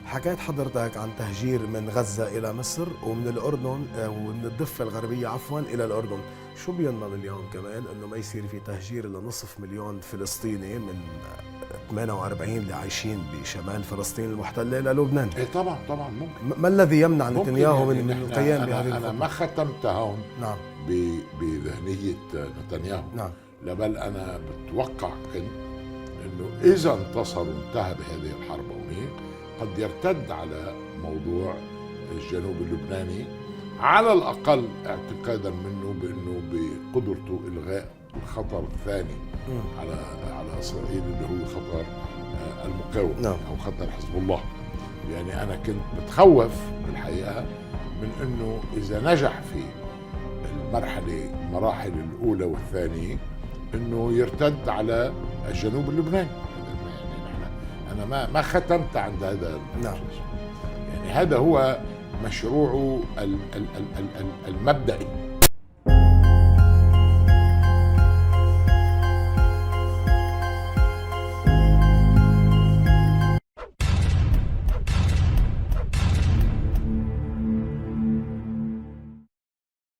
حكيت حضرتك عن تهجير من غزة إلى مصر ومن الأردن ومن الضفة الغربية عفوا إلى الأردن. شو بيضمن اليوم كمان أنه ما يصير في تهجير لنصف مليون فلسطيني من 48 اللي عايشين بشمال فلسطين المحتلة إلى لبنان؟ ايه طبعا طبعا ممكن. ما الذي يمنع ممكن نتنياهو يعني من القيام بهذه أنا الخطوة؟ ما ختمت هون نعم بذهنية نتنياهو. نعم بل أنا بتوقع كنت إنه إذا انتصر وانتهى بهذه الحربوية قد يرتد على موضوع الجنوب اللبناني، على الأقل اعتقادا منه بأنه بقدرته إلغاء الخطر الثاني على إسرائيل اللي هو خطر المقاومة نعم. أو خطر حزب الله. يعني أنا كنت بتخوف بالحقيقة من أنه إذا نجح في المراحل الأولى والثانية أنه يرتد على الجنوب اللبناني. يعني أنا ما ختمت عند هذا. نعم. يعني هذا هو مشروعه المبدئي.